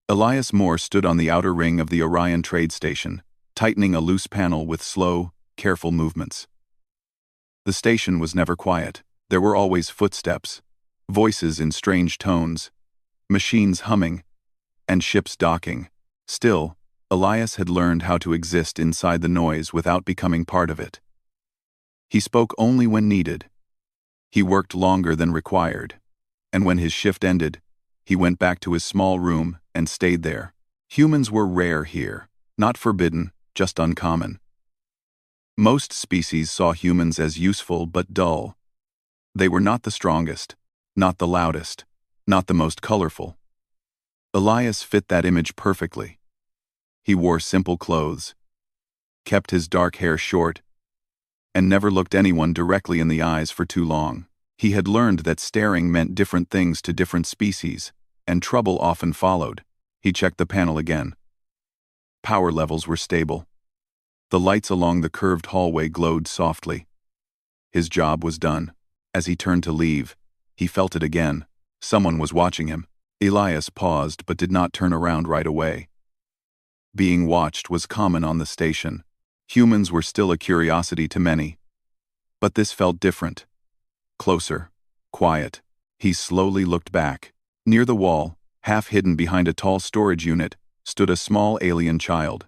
Elias Moore stood on the outer ring of the Orion trade station, tightening a loose panel with slow, careful movements. The station was never quiet. There were always footsteps, voices in strange tones, machines humming, and ships docking. Still, Elias had learned how to exist inside the noise without becoming part of it. He spoke only when needed. He worked longer than required, and when his shift ended, he went back to his small room and stayed there. Humans were rare here, not forbidden, just uncommon. Most species saw humans as useful but dull. They were not the strongest, not the loudest, not the most colorful. Elias fit that image perfectly. He wore simple clothes, kept his dark hair short, and never looked anyone directly in the eyes for too long. He had learned that staring meant different things to different species, and trouble often followed. He checked the panel again. Power levels were stable. The lights along the curved hallway glowed softly. His job was done. As he turned to leave, he felt it again. Someone was watching him. Elias paused but did not turn around right away. Being watched was common on the station. Humans were still a curiosity to many. But this felt different. Closer. Quiet. He slowly looked back. Near the wall, half hidden behind a tall storage unit, stood a small alien child.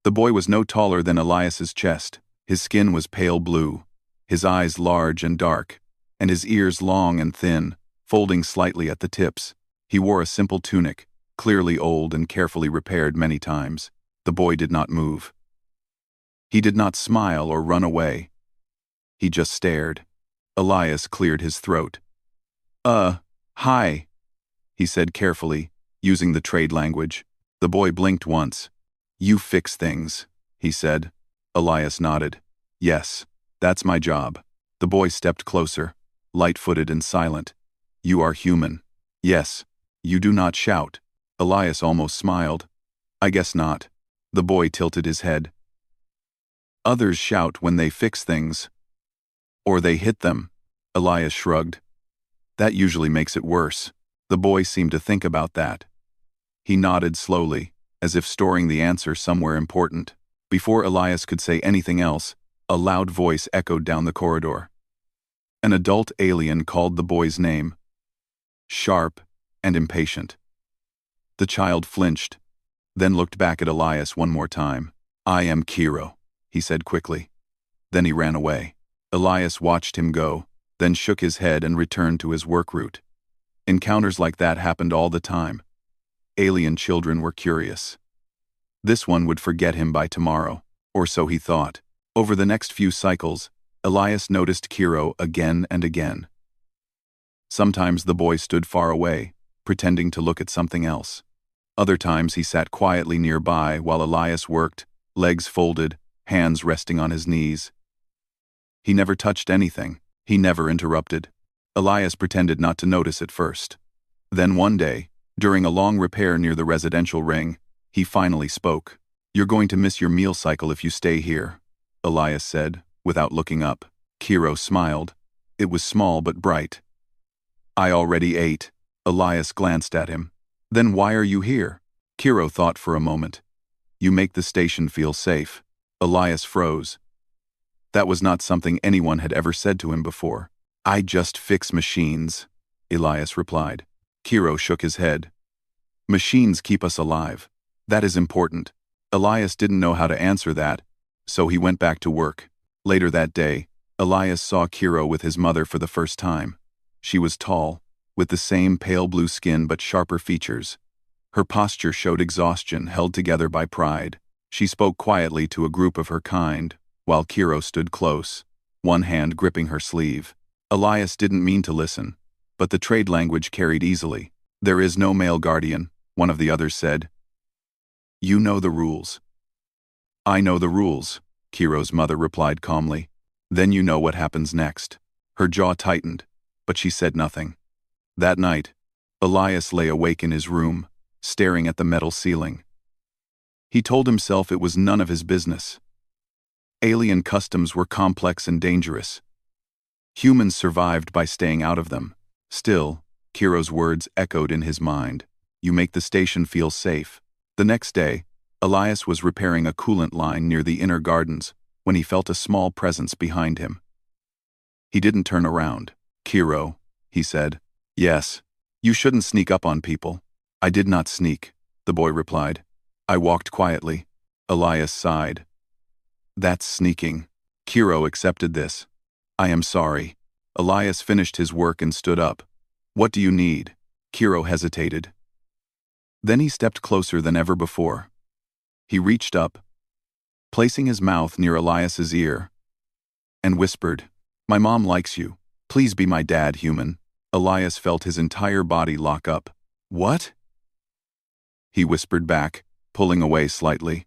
The boy was no taller than Elias's chest. His skin was pale blue, his eyes large and dark, and his ears long and thin, folding slightly at the tips. He wore a simple tunic, clearly old and carefully repaired many times. The boy did not move. He did not smile or run away. He just stared. Elias cleared his throat. Hi, he said carefully, using the trade language. The boy blinked once. You fix things, he said. Elias nodded. Yes, that's my job. The boy stepped closer, light-footed and silent. You are human. Yes. You do not shout. Elias almost smiled. I guess not. The boy tilted his head. Others shout when they fix things. Or they hit them. Elias shrugged. That usually makes it worse. The boy seemed to think about that. He nodded slowly, as if storing the answer somewhere important. Before Elias could say anything else, a loud voice echoed down the corridor. An adult alien called the boy's name. Sharp and impatient. The child flinched, then looked back at Elias one more time. I am Kiro, he said quickly. Then he ran away. Elias watched him go, then shook his head and returned to his work route. Encounters like that happened all the time. Alien children were curious. This one would forget him by tomorrow, or so he thought. Over the next few cycles, Elias noticed Kiro again and again. Sometimes the boy stood far away, pretending to look at something else. Other times he sat quietly nearby while Elias worked, legs folded, hands resting on his knees. He never touched anything. He never interrupted. Elias pretended not to notice at first. Then one day, during a long repair near the residential ring, he finally spoke. You're going to miss your meal cycle if you stay here, Elias said, without looking up. Kiro smiled. It was small but bright. I already ate. Elias glanced at him. Then why are you here? Kiro thought for a moment. You make the station feel safe. Elias froze. That was not something anyone had ever said to him before. I just fix machines, Elias replied. Kiro shook his head. Machines keep us alive. That is important. Elias didn't know how to answer that, so he went back to work. Later that day, Elias saw Kiro with his mother for the first time. She was tall, with the same pale blue skin but sharper features. Her posture showed exhaustion held together by pride. She spoke quietly to a group of her kind, while Kiro stood close, one hand gripping her sleeve. Elias didn't mean to listen, but the trade language carried easily. There is no male guardian, one of the others said. You know the rules. I know the rules, Kiro's mother replied calmly. Then you know what happens next. Her jaw tightened, but she said nothing. That night, Elias lay awake in his room, staring at the metal ceiling. He told himself it was none of his business. Alien customs were complex and dangerous. Humans survived by staying out of them. Still, Kiro's words echoed in his mind. You make the station feel safe. The next day, Elias was repairing a coolant line near the inner gardens when he felt a small presence behind him. He didn't turn around. "Kiro," he said. "Yes. You shouldn't sneak up on people." "I did not sneak," the boy replied. "I walked quietly." Elias sighed. "That's sneaking." Kiro accepted this. "I am sorry." Elias finished his work and stood up. "What do you need?" Kiro hesitated. Then he stepped closer than ever before. He reached up, placing his mouth near Elias's ear, and whispered, "My mom likes you. Please be my dad, human." Elias felt his entire body lock up. "What?" he whispered back, pulling away slightly.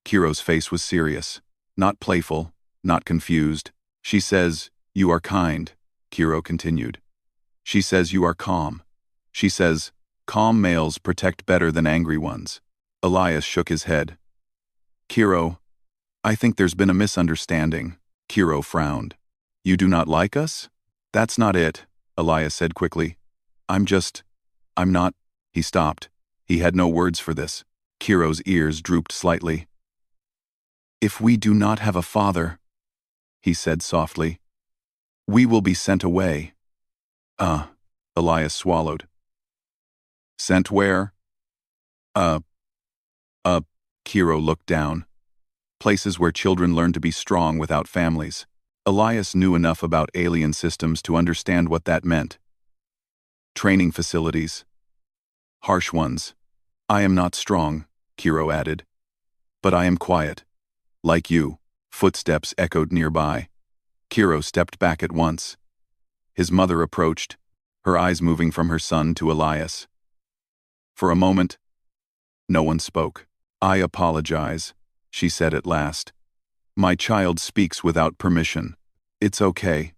Kiro's face was serious, not playful, not confused. "She says, you are kind," Kiro continued. "She says you are calm. She says, calm males protect better than angry ones." Elias shook his head. "Kiro, I think there's been a misunderstanding." Kiro frowned. "You do not like us?" "That's not it," Elias said quickly. I'm not." He stopped. He had no words for this. Kiro's ears drooped slightly. "If we do not have a father," he said softly, "we will be sent away." Elias swallowed. "Sent where?" Kiro looked down. "Places where children learn to be strong without families." Elias knew enough about alien systems to understand what that meant. "Training facilities. Harsh ones." "I am not strong," Kiro added. "But I am quiet. Like you." Footsteps echoed nearby. Kiro stepped back at once. His mother approached, her eyes moving from her son to Elias. For a moment, no one spoke. "I apologize," she said at last. "My child speaks without permission." "It's okay,"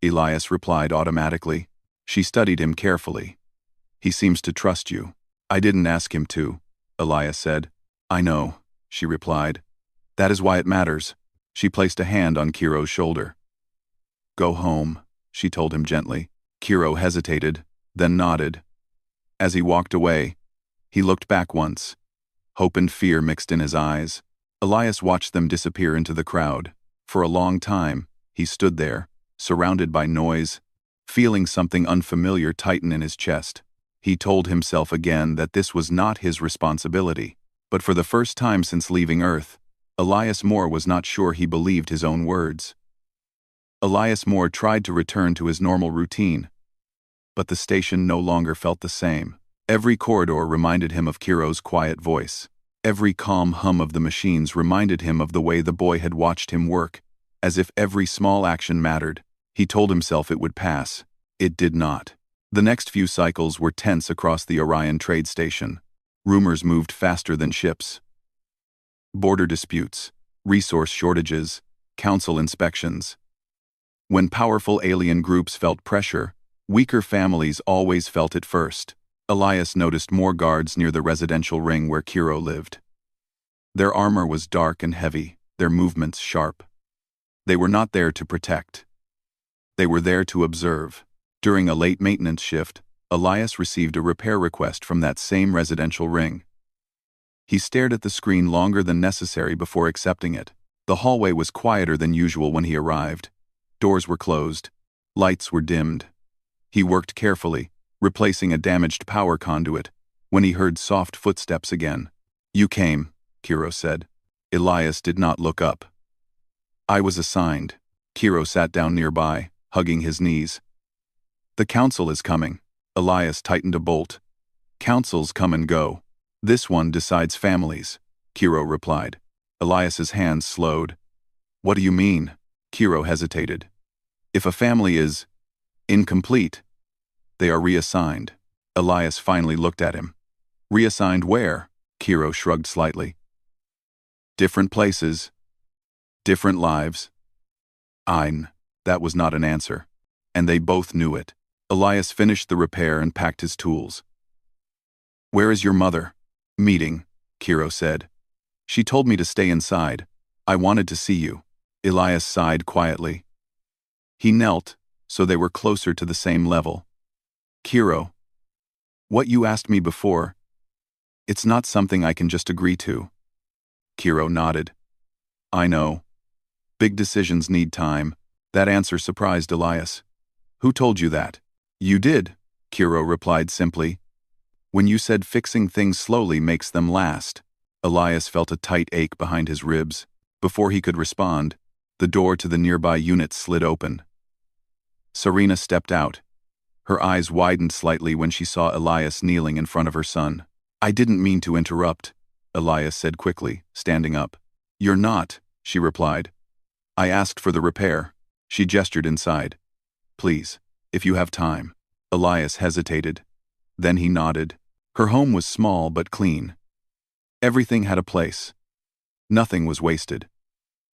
Elias replied automatically. She studied him carefully. "He seems to trust you." "I didn't ask him to," Elias said. "I know," she replied. "That is why it matters." She placed a hand on Kiro's shoulder. "Go home," she told him gently. Kiro hesitated, then nodded. As he walked away, he looked back once. Hope and fear mixed in his eyes. Elias watched them disappear into the crowd. For a long time, he stood there, surrounded by noise, feeling something unfamiliar tighten in his chest. He told himself again that this was not his responsibility. But for the first time since leaving Earth, Elias Moore was not sure he believed his own words. Elias Moore tried to return to his normal routine, but the station no longer felt the same. Every corridor reminded him of Kiro's quiet voice. Every calm hum of the machines reminded him of the way the boy had watched him work, as if every small action mattered. He told himself it would pass. It did not. The next few cycles were tense across the Orion trade station. Rumors moved faster than ships. Border disputes, resource shortages, council inspections. When powerful alien groups felt pressure, weaker families always felt it first. Elias noticed more guards near the residential ring where Kiro lived. Their armor was dark and heavy, their movements sharp. They were not there to protect. They were there to observe. During a late maintenance shift, Elias received a repair request from that same residential ring. He stared at the screen longer than necessary before accepting it. The hallway was quieter than usual when he arrived. Doors were closed. Lights were dimmed. He worked carefully, replacing a damaged power conduit, when he heard soft footsteps again. "You came," Kiro said. Elias did not look up. "I was assigned." Kiro sat down nearby, hugging his knees. "The council is coming." Elias tightened a bolt. "Councils come and go. This one decides families," Kiro replied. Elias's hands slowed. "What do you mean?" Kiro hesitated. "If a family is incomplete, they are reassigned." Elias finally looked at him. "Reassigned where?" Kiro shrugged slightly. "Different places. Different lives." That was not an answer. And they both knew it. Elias finished the repair and packed his tools. "Where is your mother?" "Meeting," Kiro said. "She told me to stay inside. I wanted to see you." Elias sighed quietly. He knelt, so they were closer to the same level. "Kiro, What you asked me before, it's not something I can just agree to. Kiro nodded. I know. Big decisions need time. That answer surprised Elias. Who told you that? You did, Kiro replied simply. When you said fixing things slowly makes them last. Elias felt a tight ache behind his ribs. Before he could respond, the door to the nearby unit slid open. Serena stepped out. Her eyes widened slightly when she saw Elias kneeling in front of her son. I didn't mean to interrupt, Elias said quickly, standing up. You're not, she replied. I asked for the repair. She gestured inside. Please, if you have time. Elias hesitated. Then he nodded. Her home was small but clean. Everything had a place. Nothing was wasted.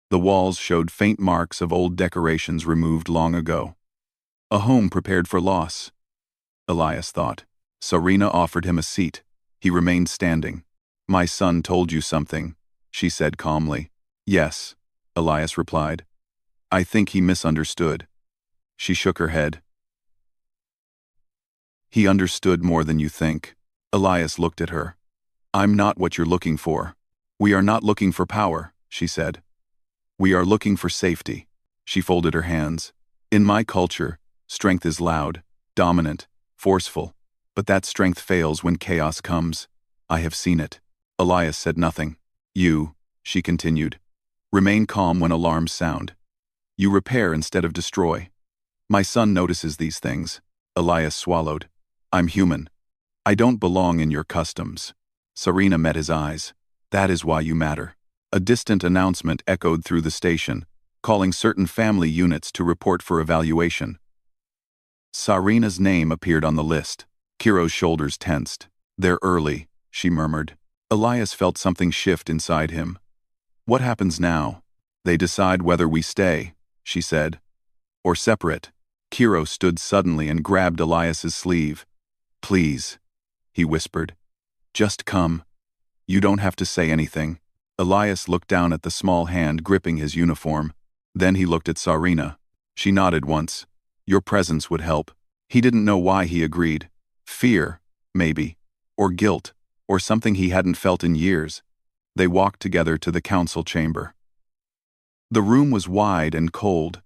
The walls showed faint marks of old decorations removed long ago. A home prepared for loss, Elias thought. Serena offered him a seat. He remained standing. My son told you something, she said calmly. Yes, Elias replied. I think he misunderstood. She shook her head. He understood more than you think. Elias looked at her. I'm not what you're looking for. We are not looking for power, she said. We are looking for safety. She folded her hands. In my culture, strength is loud, dominant, forceful, but that strength fails when chaos comes. I have seen it. Elias said nothing. You, she continued, remain calm when alarms sound. You repair instead of destroy. My son notices these things. Elias swallowed. I'm human. I don't belong in your customs. Serena met his eyes. That is why you matter. A distant announcement echoed through the station, calling certain family units to report for evaluation. Serena's name appeared on the list. Kiro's shoulders tensed. They're early, she murmured. Elias felt something shift inside him. What happens now? They decide whether we stay, she said. Or separate. Kiro stood suddenly and grabbed Elias's sleeve. Please, he whispered. Just come. You don't have to say anything. Elias looked down at the small hand gripping his uniform. Then he looked at Serena. She nodded once. Your presence would help. He didn't know why he agreed. Fear, maybe. Or guilt. Or something he hadn't felt in years. They walked together to the council chamber. The room was wide and cold,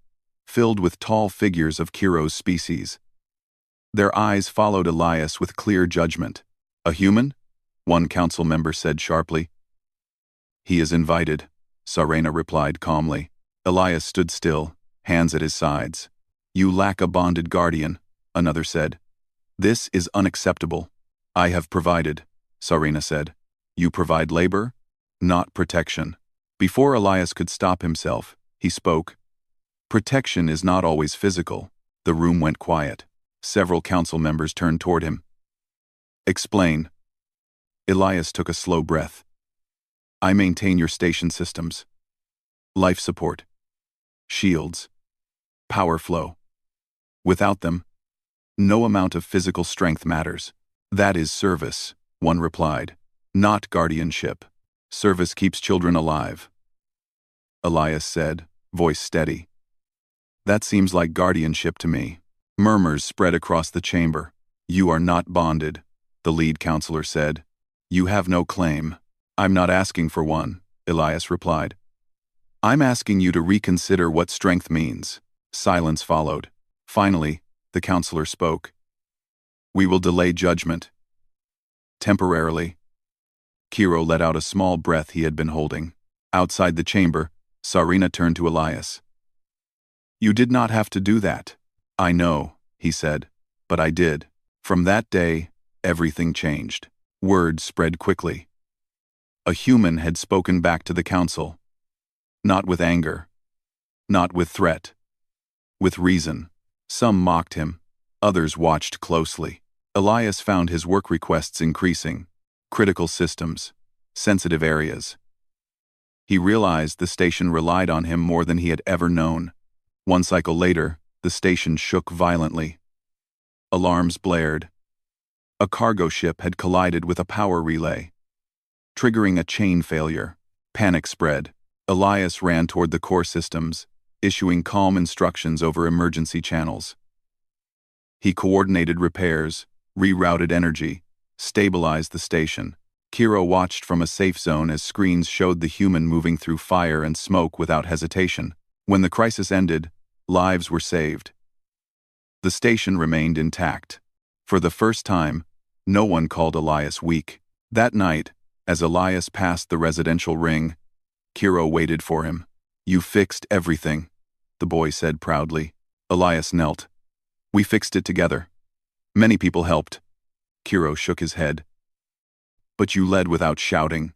filled with tall figures of Kiro's species. Their eyes followed Elias with clear judgment. A human? One council member said sharply. He is invited, Serena replied calmly. Elias stood still, hands at his sides. You lack a bonded guardian, another said. This is unacceptable. I have provided, Serena said. You provide labor, not protection. Before Elias could stop himself, he spoke. Protection is not always physical. The room went quiet. Several council members turned toward him. Explain. Elias took a slow breath. I maintain your station systems. Life support. Shields. Power flow. Without them, no amount of physical strength matters. That is service, one replied. Not guardianship. Service keeps children alive. Elias said, voice steady. That seems like guardianship to me. Murmurs spread across the chamber. You are not bonded, the lead counselor said. You have no claim. I'm not asking for one, Elias replied. I'm asking you to reconsider what strength means. Silence followed. Finally, the counselor spoke. We will delay judgment. Temporarily. Kiro let out a small breath he had been holding. Outside the chamber, Serena turned to Elias. You did not have to do that. I know, he said, but I did. From that day, everything changed. Word spread quickly. A human had spoken back to the council. Not with anger. Not with threat. With reason. Some mocked him. Others watched closely. Elias found his work requests increasing. Critical systems. Sensitive areas. He realized the station relied on him more than he had ever known. One cycle later, the station shook violently. Alarms blared. A cargo ship had collided with a power relay, triggering a chain failure. Panic spread. Elias ran toward the core systems, issuing calm instructions over emergency channels. He coordinated repairs, rerouted energy, stabilized the station. Kiro watched from a safe zone as screens showed the human moving through fire and smoke without hesitation. When the crisis ended, lives were saved. The station remained intact. For the first time, no one called Elias weak. That night, as Elias passed the residential ring, Kiro waited for him. "You fixed everything," the boy said proudly. Elias knelt. "We fixed it together. Many people helped." Kiro shook his head. "But you led without shouting."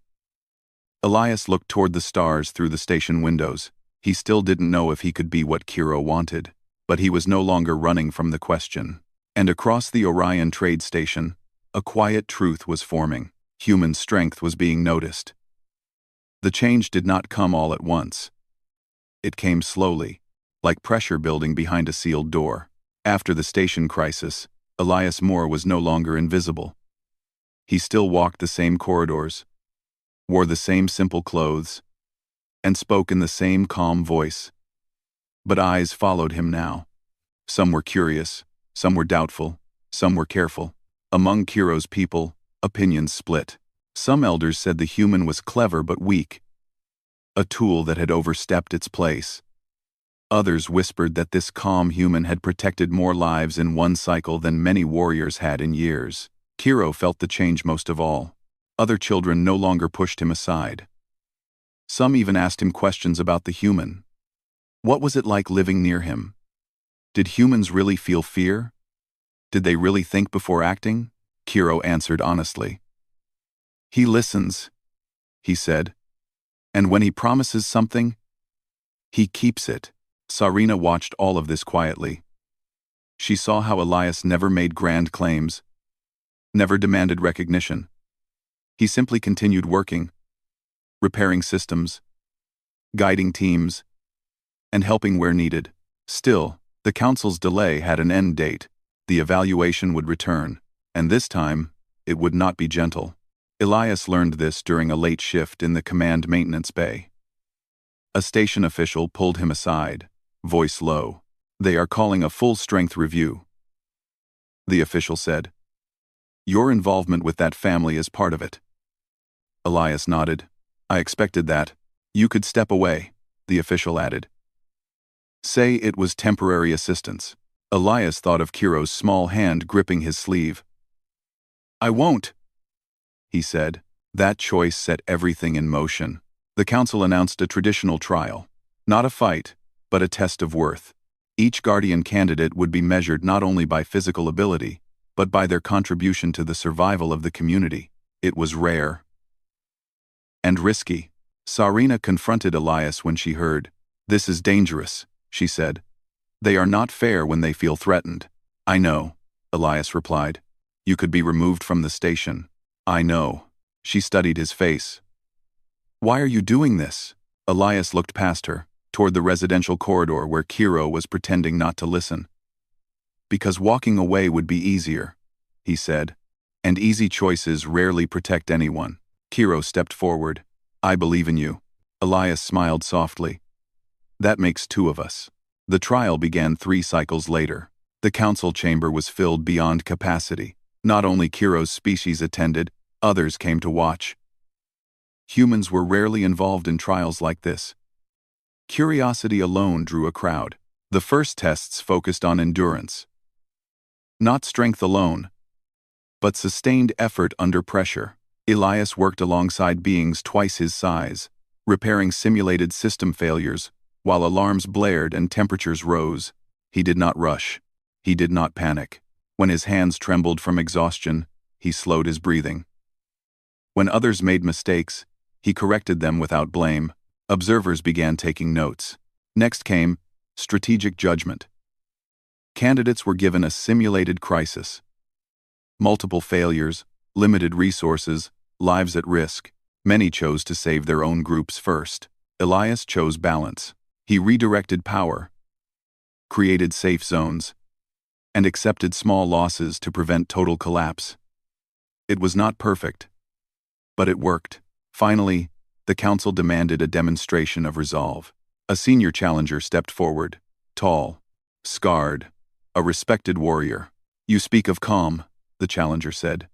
Elias looked toward the stars through the station windows. He still didn't know if he could be what Kiro wanted, but he was no longer running from the question. And across the Orion trade station, a quiet truth was forming. Human strength was being noticed. The change did not come all at once. It came slowly, like pressure building behind a sealed door. After the station crisis, Elias Moore was no longer invisible. He still walked the same corridors, wore the same simple clothes, and spoke in the same calm voice. But eyes followed him now. Some were curious, some were doubtful, some were careful. Among Kiro's people, opinions split. Some elders said the human was clever but weak, a tool that had overstepped its place. Others whispered that this calm human had protected more lives in one cycle than many warriors had in years. Kiro felt the change most of all. Other children no longer pushed him aside. Some even asked him questions about the human. What was it like living near him? Did humans really feel fear? Did they really think before acting? Kiro answered honestly. "He listens," he said. "And when he promises something, he keeps it." Sarina watched all of this quietly. She saw how Elias never made grand claims, never demanded recognition. He simply continued working, repairing systems, guiding teams, and helping where needed. Still, the council's delay had an end date. The evaluation would return, and this time, it would not be gentle. Elias learned this during a late shift in the command maintenance bay. A station official pulled him aside, voice low. "They are calling a full-strength review," the official said. "Your involvement with that family is part of it." Elias nodded. "I expected that. You could step away," the official added. "Say it was temporary assistance." Elias thought of Kiro's small hand gripping his sleeve. "I won't," he said. That choice set everything in motion. The council announced a traditional trial. Not a fight, but a test of worth. Each guardian candidate would be measured not only by physical ability, but by their contribution to the survival of the community. It was rare and risky. Sarina confronted Elias when she heard. "This is dangerous," she said. "They are not fair when they feel threatened." "I know," Elias replied. "You could be removed from the station." "I know." She studied his face. "Why are you doing this?" Elias looked past her, toward the residential corridor where Kiro was pretending not to listen. "Because walking away would be easier," he said. "And easy choices rarely protect anyone." Kiro stepped forward. "I believe in you." Elias smiled softly. "That makes two of us." The trial began 3 cycles later. The council chamber was filled beyond capacity. Not only Kiro's species attended, others came to watch. Humans were rarely involved in trials like this. Curiosity alone drew a crowd. The first tests focused on endurance. Not strength alone, but sustained effort under pressure. Elias worked alongside beings twice his size, repairing simulated system failures, while alarms blared and temperatures rose. He did not rush. He did not panic. When his hands trembled from exhaustion, he slowed his breathing. When others made mistakes, he corrected them without blame. Observers began taking notes. Next came strategic judgment. Candidates were given a simulated crisis. Multiple failures, limited resources, lives at risk. Many chose to save their own groups first. Elias chose balance. He redirected power, created safe zones, and accepted small losses to prevent total collapse. It was not perfect, but it worked. Finally, the council demanded a demonstration of resolve. A senior challenger stepped forward, tall, scarred, a respected warrior. "You speak of calm," the challenger said.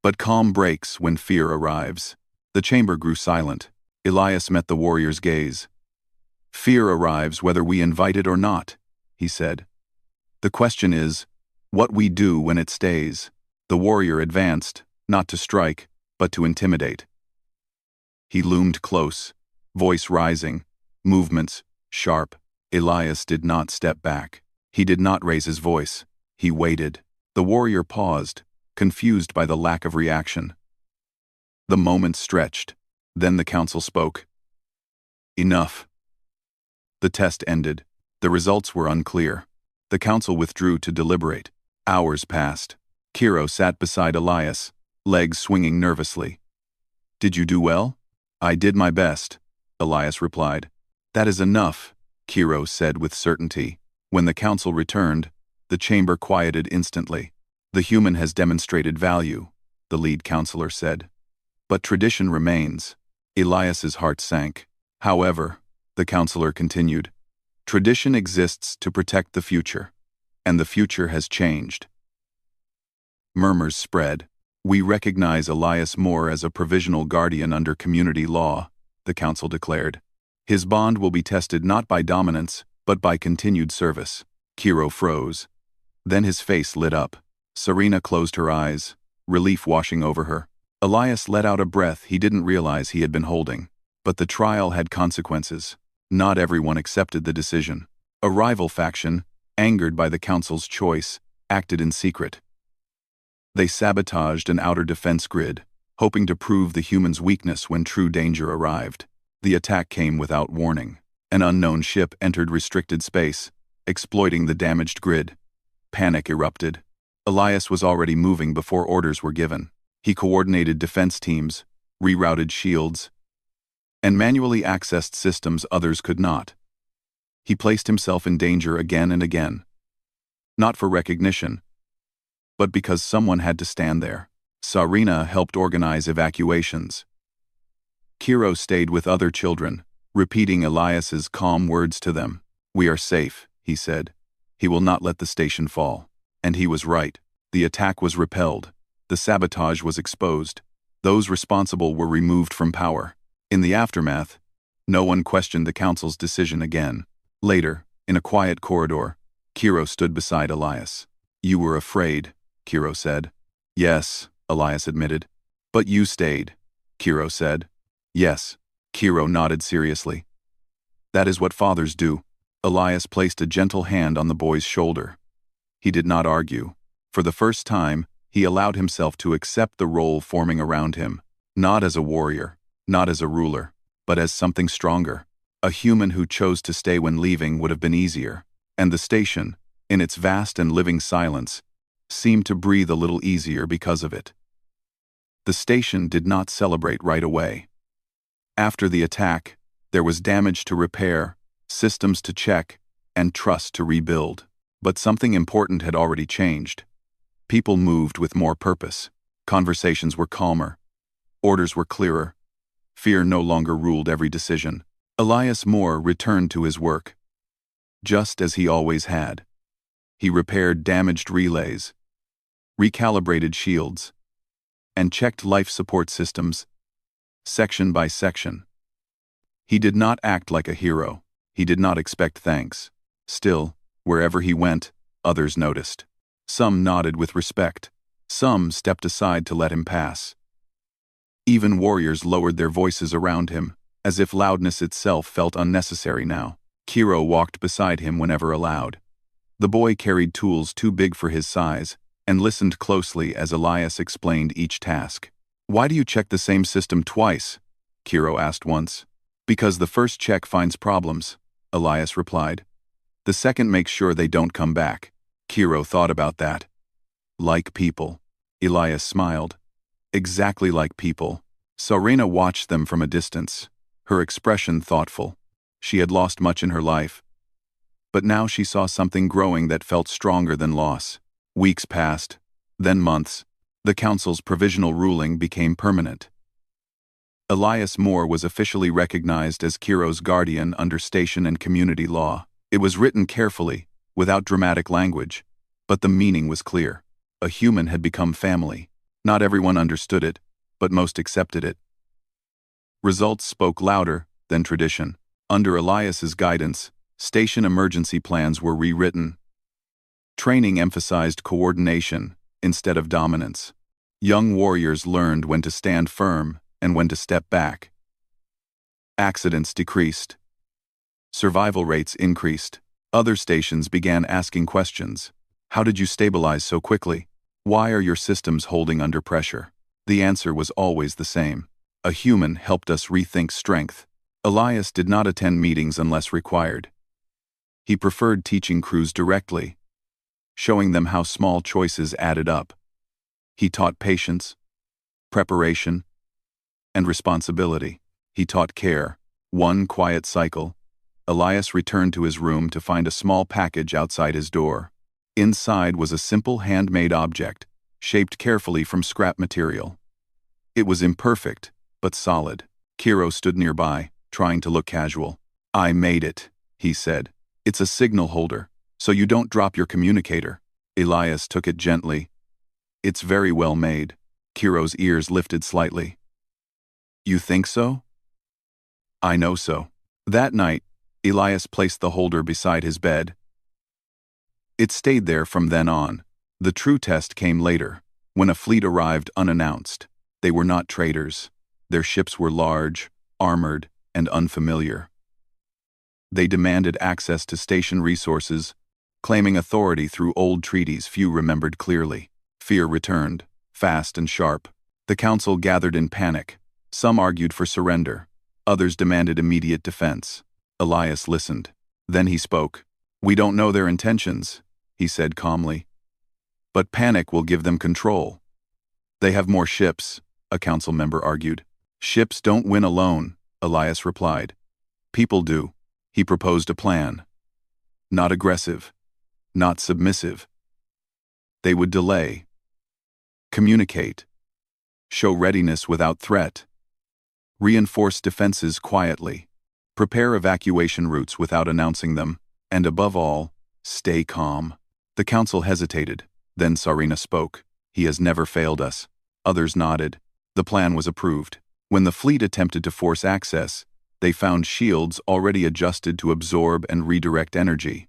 But calm breaks when fear arrives. The chamber grew silent. Elias met the warrior's gaze. Fear arrives whether we invite it or not, he said. The question is, what we do when it stays. The warrior advanced, not to strike, but to intimidate. He loomed close, voice rising, movements sharp. Elias did not step back. He did not raise his voice. He waited. The warrior paused, confused by the lack of reaction. The moment stretched. Then the council spoke. Enough. The test ended. The results were unclear. The council withdrew to deliberate. Hours passed. Kiro sat beside Elias, legs swinging nervously. Did you do well? I did my best, Elias replied. That is enough, Kiro said with certainty. When the council returned, the chamber quieted instantly. The human has demonstrated value, the lead counselor said. But tradition remains. Elias's heart sank. However, the counselor continued, tradition exists to protect the future, and the future has changed. Murmurs spread. We recognize Elias Moore as a provisional guardian under community law, the council declared. His bond will be tested not by dominance, but by continued service. Kiro froze. Then his face lit up. Serena closed her eyes, relief washing over her. Elias let out a breath he didn't realize he had been holding. But the trial had consequences. Not everyone accepted the decision. A rival faction, angered by the council's choice, acted in secret. They sabotaged an outer defense grid, hoping to prove the human's weakness when true danger arrived. The attack came without warning. An unknown ship entered restricted space, exploiting the damaged grid. Panic erupted. Elias was already moving before orders were given. He coordinated defense teams, rerouted shields, and manually accessed systems others could not. He placed himself in danger again and again. Not for recognition, but because someone had to stand there. Serena helped organize evacuations. Kiro stayed with other children, repeating Elias's calm words to them. We are safe, he said. He will not let the station fall. And he was right. The attack was repelled. The sabotage was exposed. Those responsible were removed from power. In the aftermath, no one questioned the council's decision again. Later, in a quiet corridor, Kiro stood beside Elias. You were afraid, Kiro said. Yes, Elias admitted. But you stayed, Kiro said. Yes, Kiro nodded seriously. That is what fathers do. Elias placed a gentle hand on the boy's shoulder. He did not argue. For the first time, he allowed himself to accept the role forming around him, not as a warrior, not as a ruler, but as something stronger. A human who chose to stay when leaving would have been easier. And the station, in its vast and living silence, seemed to breathe a little easier because of it. The station did not celebrate right away. After the attack, there was damage to repair, systems to check, and trust to rebuild. But something important had already changed. People moved with more purpose. Conversations were calmer. Orders were clearer. Fear no longer ruled every decision. Elias Moore returned to his work, just as he always had. He repaired damaged relays, recalibrated shields, and checked life support systems, section by section. He did not act like a hero. He did not expect thanks. Still, wherever he went, others noticed. Some nodded with respect. Some stepped aside to let him pass. Even warriors lowered their voices around him, as if loudness itself felt unnecessary now. Kiro walked beside him whenever allowed. The boy carried tools too big for his size, and listened closely as Elias explained each task. Why do you check the same system twice? Kiro asked once. Because the first check finds problems, Elias replied. The second makes sure they don't come back. Kiro thought about that. Like people. Elias smiled. Exactly like people. Serena watched them from a distance, her expression thoughtful. She had lost much in her life. But now she saw something growing that felt stronger than loss. Weeks passed, then months. The council's provisional ruling became permanent. Elias Moore was officially recognized as Kiro's guardian under station and community law. It was written carefully, without dramatic language, but the meaning was clear. A human had become family. Not everyone understood it, but most accepted it. Results spoke louder than tradition. Under Elias's guidance, station emergency plans were rewritten. Training emphasized coordination instead of dominance. Young warriors learned when to stand firm and when to step back. Accidents decreased. Survival rates increased. Other stations began asking questions. How did you stabilize so quickly? Why are your systems holding under pressure? The answer was always the same. A human helped us rethink strength. Elias did not attend meetings unless required. He preferred teaching crews directly, showing them how small choices added up. He taught patience, preparation, and responsibility. He taught care. One quiet cycle, Elias returned to his room to find a small package outside his door. Inside was a simple handmade object, shaped carefully from scrap material. It was imperfect, but solid. Kiro stood nearby, trying to look casual. "I made it," he said. "It's a signal holder, so you don't drop your communicator." Elias took it gently. "It's very well made." Kiro's ears lifted slightly. "You think so?" "I know so." That night, Elias placed the holder beside his bed. It stayed there from then on. The true test came later, when a fleet arrived unannounced. They were not traders. Their ships were large, armored, and unfamiliar. They demanded access to station resources, claiming authority through old treaties few remembered clearly. Fear returned, fast and sharp. The council gathered in panic. Some argued for surrender. Others demanded immediate defense. Elias listened. Then he spoke. "We don't know their intentions," he said calmly. "But panic will give them control." "They have more ships," a council member argued. "Ships don't win alone," Elias replied. "People do." He proposed a plan. Not aggressive, not submissive. They would delay, communicate, show readiness without threat, reinforce defenses quietly, prepare evacuation routes without announcing them, and above all, stay calm. The council hesitated. Then Sarina spoke. "He has never failed us." Others nodded. The plan was approved. When the fleet attempted to force access, they found shields already adjusted to absorb and redirect energy.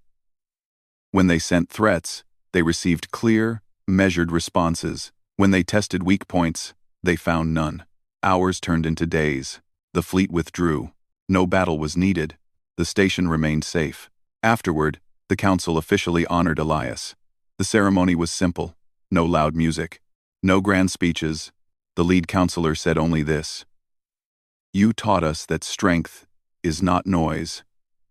When they sent threats, they received clear, measured responses. When they tested weak points, they found none. Hours turned into days. The fleet withdrew. No battle was needed. The station remained safe. Afterward, the council officially honored Elias. The ceremony was simple. No loud music. No grand speeches. The lead counselor said only this: "You taught us that strength is not noise.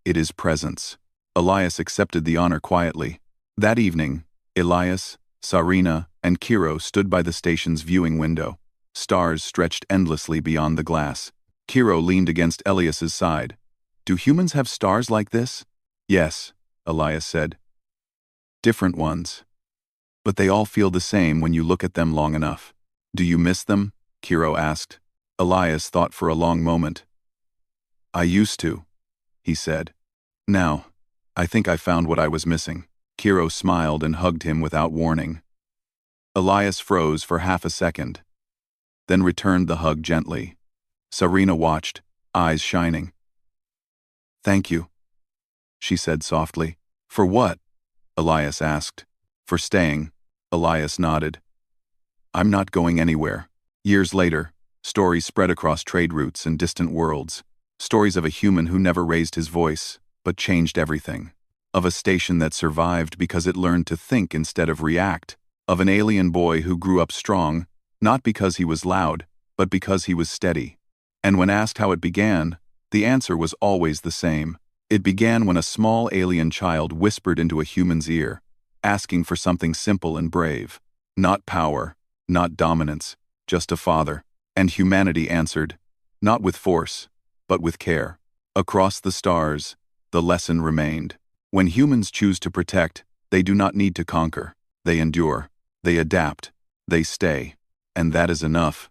It is presence." Elias accepted the honor quietly. That evening, Elias, Sarina, and Kiro stood by the station's viewing window. Stars stretched endlessly beyond the glass. Kiro leaned against Elias's side. "Do humans have stars like this?" "Yes," Elias said. "Different ones. But they all feel the same when you look at them long enough." "Do you miss them?" Kiro asked. Elias thought for a long moment. "I used to," he said. "Now, I think I found what I was missing." Kiro smiled and hugged him without warning. Elias froze for half a second, then returned the hug gently. Sarina watched, eyes shining. "Thank you," she said softly. "For what?" Elias asked. "For staying," Elias nodded. "I'm not going anywhere." Years later, stories spread across trade routes and distant worlds. Stories of a human who never raised his voice, but changed everything. Of a station that survived because it learned to think instead of react. Of an alien boy who grew up strong, not because he was loud, but because he was steady. And when asked how it began, the answer was always the same. It began when a small alien child whispered into a human's ear, asking for something simple and brave. Not power, not dominance, just a father. And humanity answered, not with force, but with care. Across the stars, the lesson remained. When humans choose to protect, they do not need to conquer. They endure, they adapt, they stay. And that is enough.